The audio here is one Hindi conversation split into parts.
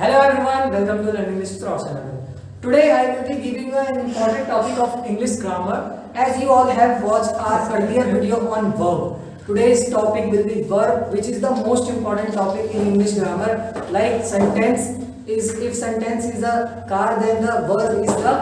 Hello everyone, welcome to Learning English through Channel. Today I will be giving you an important topic of English grammar. As you all have watched our earlier video on verb. Today's topic will be verb, which is the most important topic in English grammar. Like sentence is, if sentence is a car, then the verb is the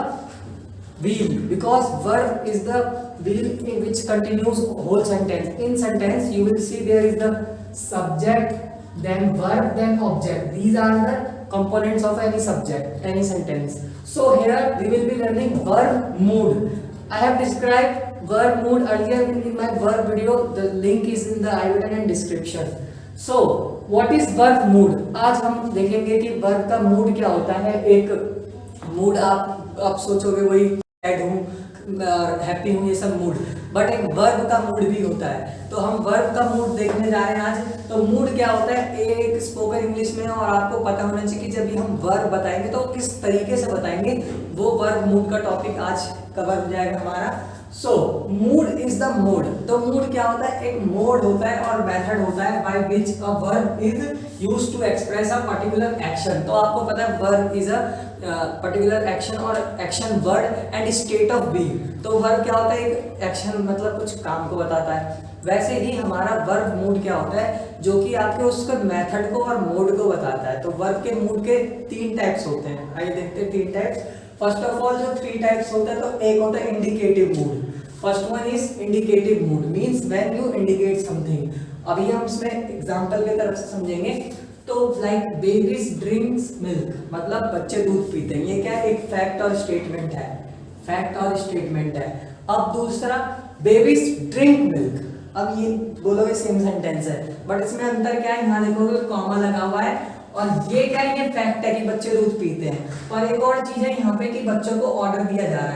wheel, because verb is the wheel in which continues whole sentence. In sentence you will see there is the subject, then verb, then object. These are the components of any subject, any sentence. So here we will be learning verb mood. I have described verb mood earlier in my verb video. The link is in the I button and description. So what is verb mood? आज हम देखेंगे कि verb का mood क्या होता है. एक mood आप सोचोगे वही सैड हूँ, हैप्पी हूँ, ये सब मूड, बट एक वर्ब का मूड भी होता है. तो हम वर्ब का मूड देखने जा रहे हैं आज. तो मूड क्या होता है एक स्पोकन इंग्लिश में, और आपको पता होना चाहिए कि जब भी हम वर्ब बताएंगे तो किस तरीके से बताएंगे, वो वर्ब मूड का टॉपिक आज कवर हो जाएगा हमारा. So mood is the mode. तो मूड क्या होता है, एक मोड होता है और मेथड होता है by which a verb is used to express a particular action. तो आपको पता है verb is a particular action और action word and state of being. तो वर्ब क्या होता है, एक एक्शन मतलब कुछ काम को बताता है. वैसे ही हमारा वर्ब मूड क्या होता है, जो कि आपके उसके मेथड को और मोड को बताता है. तो वर्ब के मूड के 3 टाइप्स होते हैं. आइए देखते हैं 3 टाइप्स. फर्स्ट ऑफ ऑल जो 3 टाइप्स होते हैं, तो एक होता है indicative mood. First one is indicative mood, means when you indicate something. अभी हम इसमें एग्जांपल की तरफ से समझेंगे. तो लाइक बेबीज ड्रिंक्स मिल्क, मतलब बच्चे दूध पीते हैं. ये क्या है, एक फैक्ट और स्टेटमेंट है. फैक्ट और स्टेटमेंट है. अब दूसरा बेबीज ड्रिंक मिल्क. अब ये बोलोगे सेम सेंटेंस है, बट इसमें अंतर क्या है, यहाँ देखोगे कॉमा लगा हुआ है. और ये क्या है, ये फैक्ट है कि बच्चे दूध पीते हैं. और एक और चीज है यहाँ पे कि बच्चों को ऑर्डर दिया जा रहा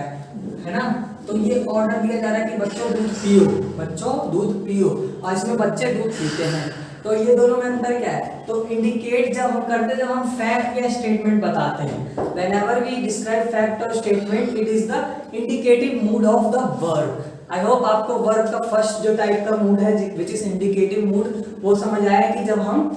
है ना. तो ये ऑर्डर दिया जा रहा है कि बच्चों दूध पियो, बच्चों दूध पियो, और इसमें बच्चे दूध पीते हैं. तो ये दोनों में अंतर क्या है. तो इंडिकेट जब हम करते हैं, जब हम फैक्ट या स्टेटमेंट बताते हैं, व्हेनेवर वी डिस्क्राइब फैक्ट और statement, it is the indicative mood off the verb. I hope आपको वर्ब का फर्स्ट जो टाइप का मूड है विच इज इंडिकेटिव मूड, वो समझ आया कि जब हम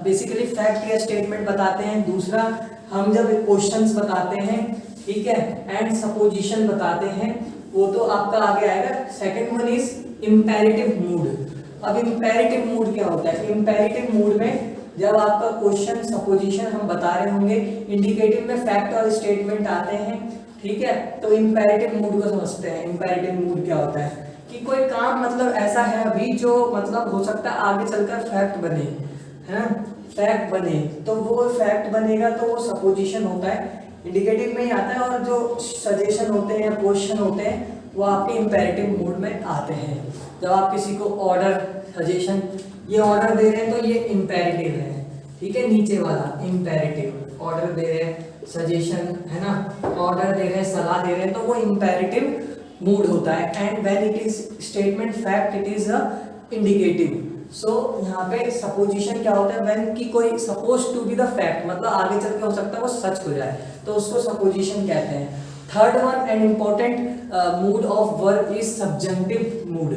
बेसिकली फैक्ट या स्टेटमेंट बताते हैं. दूसरा हम जब क्वेश्चंस बताते हैं, ठीक है, एंड सपोजिशन बताते हैं, वो तो आपका आगे आएगा. Second one is imperative mood. अब इंपेरेटिव मूड क्या होता है. इंपेरेटिव मूड में जब आपका क्वेश्चन सपोजिशन हम बता रहे होंगे, इंडिकेटिव में फैक्ट और स्टेटमेंट आते हैं, ठीक है. तो इंपेरेटिव मूड को समझते हैं. इंपेरेटिव मूड क्या होता है कि कोई काम मतलब ऐसा है अभी जो मतलब हो सकता है आगे चलकर फैक्ट बने, है ना, फैक्ट बने. तो वो फैक्ट बनेगा तो वो सपोजिशन होता है, इंडिकेटिव में ही आता है. और जो सजेशन होते हैं या क्वेश्चन होते हैं, वो आपके इंपेरेटिव मूड में आते हैं. जब आप किसी को ऑर्डर, सजेशन, ये ऑर्डर दे रहे हैं तो ये इंपेरेटिव है, ठीक है. नीचे वाला इंपेरेटिव, ऑर्डर दे रहे हैं, सजेशन है ना, ऑर्डर दे रहे हैं, सलाह दे रहे हैं, तो वो इंपेरेटिव मूड होता है. And when it is statement fact, it is a indicative. So यहाँ पे सपोजिशन क्या होता है, व्हेन की कोई suppose to be the fact, मतलब आगे चल के हो सकता है वो सच हो जाए, तो उसको सपोजिशन कहते हैं. Third one and important mood off verb is subjunctive mood.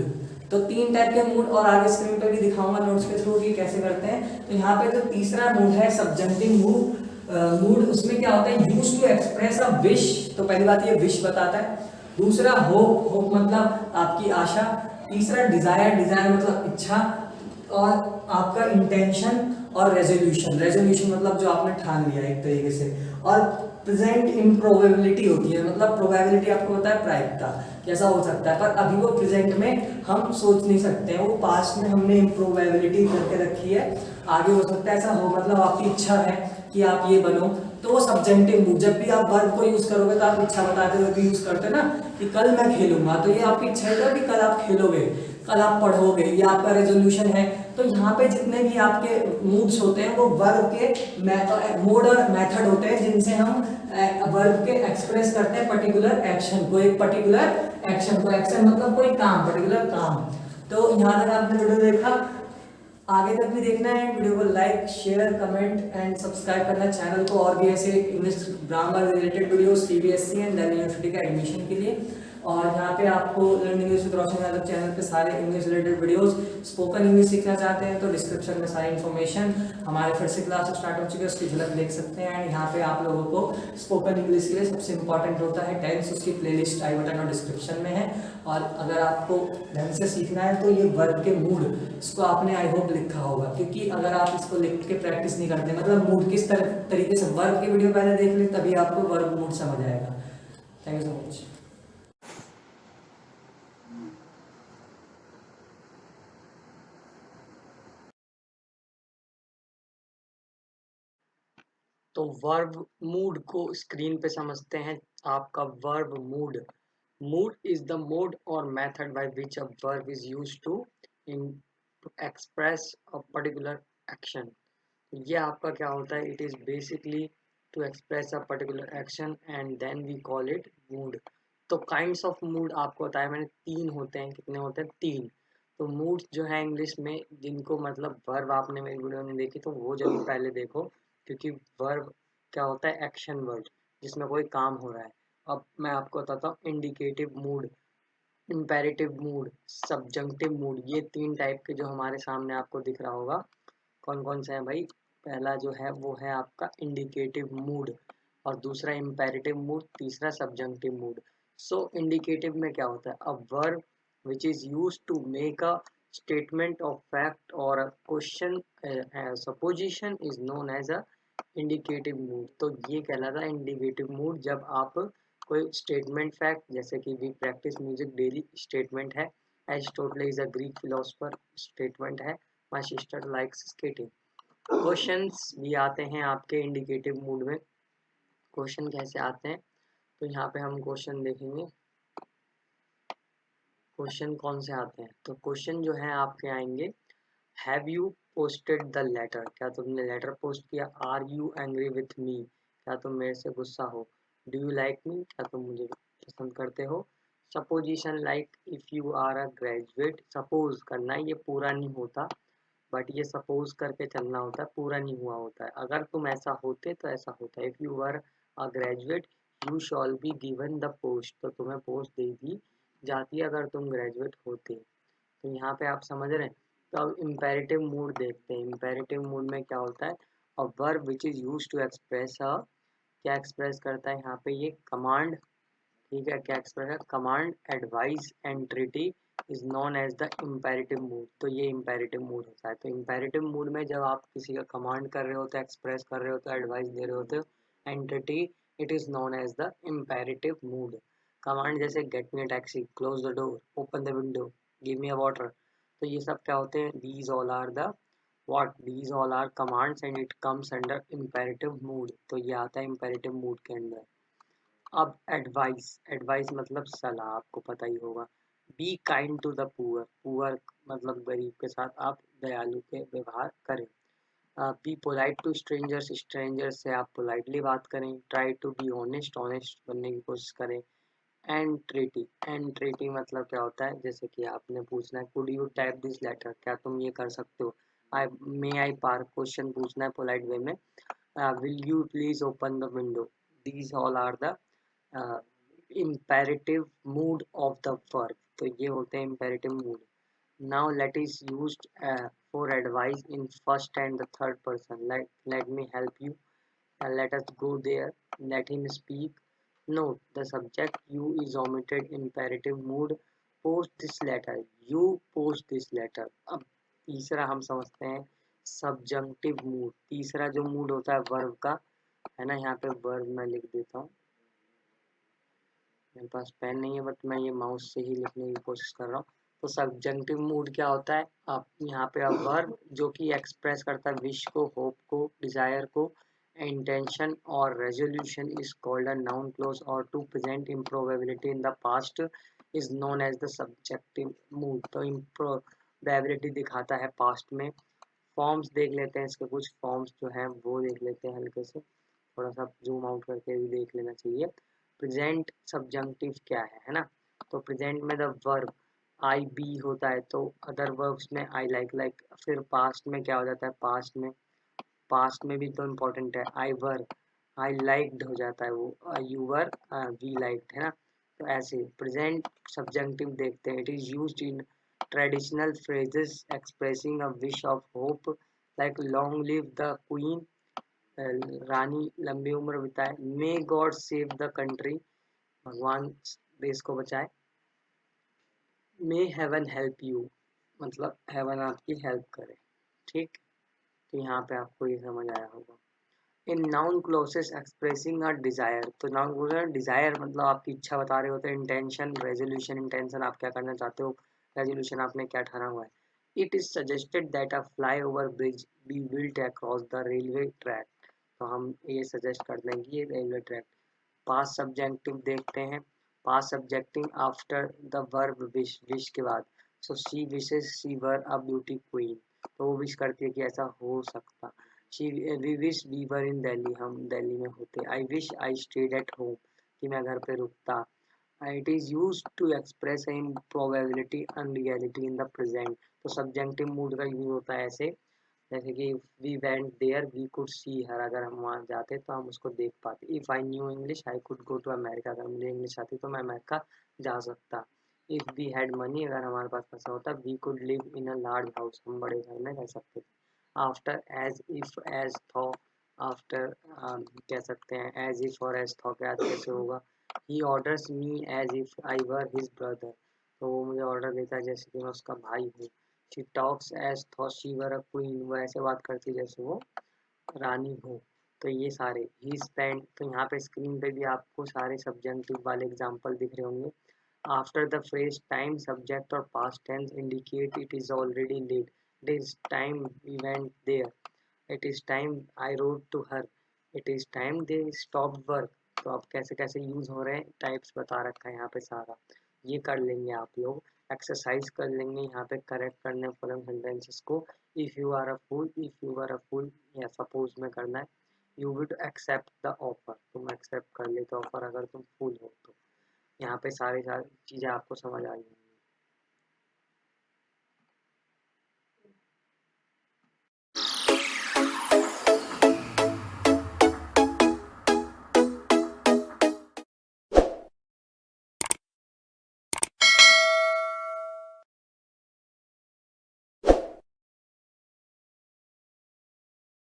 तो 3 टाइप के मूड, और आगे स्क्रीन पे भी दिखाऊंगा नोट्स के थ्रू कि कैसे करते हैं. तो यहाँ पे जो तीसरा मूड है सब्जेंटिव मूड, उसमें क्या होता है, used to express a wish. तो पहली बात ये विश बताता है. दूसरा होप, होप मतलब आपकी आशा. तीसरा डिजायर, डिजायर मतलब इच्छा. और आपका इंटेंशन और रेजोल्यूशन, रेजोल्यूशन मतलब जो आपने ठान लिया एक तरीके से. और प्रेजेंट इम्प्रोबेबिलिटी होती है, मतलब प्रोबेबिलिटी आपको पता है प्रायिकता कैसा हो सकता है, पर अभी वो प्रेजेंट में हम सोच नहीं सकते हैं, वो पास्ट में हमने इम्प्रोबेबिलिटी करके रखी है, आगे हो सकता है ऐसा हो. मतलब आपकी इच्छा है कि आप ये बनो, तो वो सब्जेंटिव मूड. जब भी आप वर्ब को यूज करोगे तो आप इच्छा बताते हुए भी यूज करते ना, कि कल मैं खेलूंगा, तो ये आपकी इच्छा है कि कल आप खेलोगे, कल आप पढ़ोगे, ये आपका रेजोल्यूशन है. तो यहाँ पे जितने भी आपके मूड्स होते हैं वो वर्ब के मोड और मेथड होते हैं, जिनसे हम वर्ब के एक्सप्रेस करते हैं पर्टिकुलर एक्शन को. एक पर्टिकुलर एक्शन को, एक्शन मतलब कोई काम, पर्टिकुलर काम. तो यहाँ तक आपने वीडियो देखा, आगे तक भी देखना है. वीडियो को like, share, comment and subscribe करना चैनल को, और भी ऐसे English grammar related video CBSE and Delhi university का एडमिशन के लिए. और यहाँ पे आपको learn English with Roshan Yadav channel पे सारे English related videos, spoken English सीखना चाहते हैं तो डिस्क्रिप्शन में सारी इन्फॉर्मेशन, हमारे फिर से क्लास स्टार्ट हो चुकी है उसकी झलक देख सकते हैं। एंड यहाँ पे आप लोगों को स्पोकन इंग्लिश के लिए सबसे इंपॉर्टेंट होता है टेंस, उसकी प्लेलिस्ट आई बटन और डिस्क्रिप्शन में है। और अगर आपको ढंग से सीखना है तो ये वर्ब के मूड, इसको आपने आई होप लिखा होगा, क्योंकि अगर आप इसको लिख के प्रैक्टिस नहीं करते, मतलब मूड किस तरीके से, वर्ब की वीडियो पहले देख लें तभी आपको वर्ब मूड समझ आएगा। Thank you so much. तो वर्ब मूड को स्क्रीन पे समझते हैं। आपका verb mood, mood is the mode और method by which a verb is used to in express a particular action. ये आपका क्या होता है, it is basically to express a particular action and then we call it mood. तो काइंड्स ऑफ मूड आपको बताया मैंने, तीन होते हैं। कितने होते हैं? तीन। तो मूड जो है इंग्लिश में, जिनको मतलब वर्ब आपने मेरी वीडियो में देखी तो वो जरूर पहले देखो, क्योंकि वर्ब क्या होता है, एक्शन वर्ड जिसमें कोई काम हो रहा है। अब मैं आपको बताता हूँ indicative mood, imperative mood, subjunctive mood. ये तीन टाइप के जो हमारे सामने आपको दिख रहा होगा, कौन कौन से हैं भाई? पहला जो है वो है आपका इंडिकेटिव मूड, और दूसरा इम्पेरेटिव मूड, तीसरा सब्जंक्टिव मूड। सो इंडिकेटिव में क्या होता है, a verb which is used to make a statement of fact और a question supposition is known as a indicative mood. तो ये कहलाता है इंडिकेटिव मूड जब आप कोई स्टेटमेंट फैक्ट, जैसे कि we practise music daily, statement है। Aristotle is a Greek philosopher, statement है। My sister likes skating. Questions भी आते हैं आपके इंडिकेटिव मूड में। क्वेश्चन कैसे आते हैं, तो यहाँ पे हम क्वेश्चन देखेंगे। क्वेश्चन कौन से आते हैं, तो क्वेश्चन जो है आपके आएंगे, have you posted the letter, क्या तुमने लेटर पोस्ट किया? Are you angry with me, क्या तुम मेरे से गुस्सा हो? डू यू लाइक मी, क्या तुम मुझे पसंद करते हो? Supposition like if you are a graduate, suppose करना है, ये पूरा नहीं होता, बट ये सपोज करके चलना होता है, पूरा नहीं हुआ होता है। अगर तुम ऐसा होते तो ऐसा होता है, if you were a graduate you shawl be given the post, तो तुम्हें पोस्ट दे दी जाती है अगर तुम ग्रेजुएट होते। तो यहाँ पे आप समझ रहे हैं। तो अब इम्पेरेटिव मूड देखते हैं। इम्पेरेटिव मूड में क्या होता है, a verb which is use to express a, क्या एक्सप्रेस करता है यहाँ पे, ये कमांड। ठीक है, क्या एक्सप्रेस है? Command, advice and treaty is known as the imperative mood. तो ये इम्पेरेटिव मूड होता है। तो इम्पेरेटिव मूड में जब आप किसी का कमांड कर रहे होते, एक्सप्रेस कर रहे होते, एडवाइस दे रहे होते, entity, it is known as the imperative mood. Command जैसे get me a taxi, close the door, open the window, give me a water, तो ये सब क्या होते हैं? These all are the what, these all are commands and it comes under imperative mood। तो ये आता है imperative mood के अंदर। अब एडवाइस, एडवाइस मतलब सलाह, आपको पता ही होगा। Be kind to the poor, poor मतलब गरीब के साथ आप दयालु के व्यवहार करें। Be polite to strangers, strangers से आप पोलाइटली बात करें। Try to be honest, honest बनने की कोशिश करें। एंट्रेटी, एंट्रेटी मतलब क्या होता है, जैसे कि आपने पूछना है could you type this letter, क्या तुम ये कर सकते हो? आई मे आई पार्क, क्वेश्चन पूछना है पोलाइट वे में। Will you please open the window, these all are the imperative mood of the verb। तो ये होते हैं imperative mood। Now let is used for advice in first and the third person, let me help you, let us go there, let him speak। Note the subject you is omitted, imperative mood। Post this letter, you post this letter। अब तीसरा हम समझते हैं subjunctive mood। तीसरा जो मूड होता है वर्ब का, है ना, यहाँ पे वर्ब मैं लिख देता हूँ, मेरे पास पेन नहीं है बट मैं ये माउस से ही लिखने की कोशिश कर रहा हूँ। तो सब्जेक्टिव मूड क्या होता है, आप यहाँ पे वर्ब जो कि एक्सप्रेस करता है विश को, होप को, डिजायर को, इंटेंशन और resolution is called a noun clause, और to present improbability in the past is known as the subjective mood. तो इम्प्रोबेबिलिटी दिखाता है पास्ट में। फॉर्म्स देख लेते हैं, इसके कुछ फॉर्म्स जो हैं वो देख लेते हैं हल्के से, थोड़ा सा जूम आउट करके भी देख लेना चाहिए। प्रेजेंट सब्जंक्टिव क्या है ना, तो प्रेजेंट में द वर्ब आई बी होता है, तो अदर वर्ब्स में आई लाइक। फिर पास्ट में क्या हो जाता है, पास्ट में भी तो इम्पोर्टेंट है, आई वर, आई लाइक्ड हो जाता है वो, यू वर वी लाइक्ड, है ना। तो ऐसे प्रेजेंट सब्जेक्टिव देखते हैं. It is used in traditional phrases expressing a wish of hope like long live the queen, रानी लंबी उम्र बिताए, may god save the country, भगवान देश को बचाए, मे हेवन हेल्प यू, मतलब हेवन आपकी हेल्प करे. ठीक, तो यहाँ पे आपको ये समझ आया होगा. In noun clauses expressing a desire, तो नाउन क्लोज डिजायर मतलब आपकी इच्छा बता रहे होते हैं. इंटेंशन, रेजोल्यूशन, इंटेंशन आप क्या करना चाहते हो, रेजोल्यूशन आपने क्या ठाना हुआ है. It is suggested that a fly over bridge be built across the railway track, तो हम ये सजेस्ट कर दें कि ये रेलवे ट्रैक. पास्ट सब्जेक्टिव देखते हैं. Past subjunctive after the verb wish, wish के बाद. So she wishes she were a beauty queen, तो वो विश करती है कि ऐसा हो सकता. We wish we were in Delhi, हम दिल्ली में होते. I wish I stayed at home, कि मैं घर पे रुकता. It is use to express improbability unreality in the present, तो सब्जेक्टिव मूड का यूज होता है ऐसे, जैसे कि we went there we could see her, अगर हम वहाँ जाते तो हम उसको देख पाते. If I knew English I could go to America, अगर मुझे इंग्लिश आती तो मैं अमेरिका जा सकता. इफ़ वी हैड मनी, अगर हमारे पास पैसा होता, we could live in a large house, हम बड़े घर में रह सकते थे. After, as if, as though, after कह सकते हैं एज इफ और एज थॉ के आज कैसे होगा. He orders me as if I were his brother, तो वो मुझे ऑर्डर देता है जैसे कि मैं उसका भाई हूँ. She talks as though she were a queen, वो ऐसे बात करती है जैसे वो रानी हो. तो ये सारे ही स्पेंड, तो यहाँ पे स्क्रीन पे भी आपको सारे सब्जेक्टिव वाले एग्जांपल दिख रहे होंगे. After the phrase time, subject और past tense indicate it is already late. It is time we went there, it is time I rode to her, it is time they stop work. तो अब कैसे कैसे यूज हो रहे हैं टाइप्स बता रखा है यहाँ पे सारा. ये कर लेंगे आप लोग, एक्सरसाइज कर लेंगे यहाँ पे करेक्ट करने फॉलोइंग सेंटेंसेस को. If you are a fool, if you are a fool, या सपोज में करना है. You would accept the offer, तुम एक्सेप्ट कर लेते ऑफर अगर तुम फूल हो तो. यहाँ पे सारी चीज़ें आपको समझ आ गई.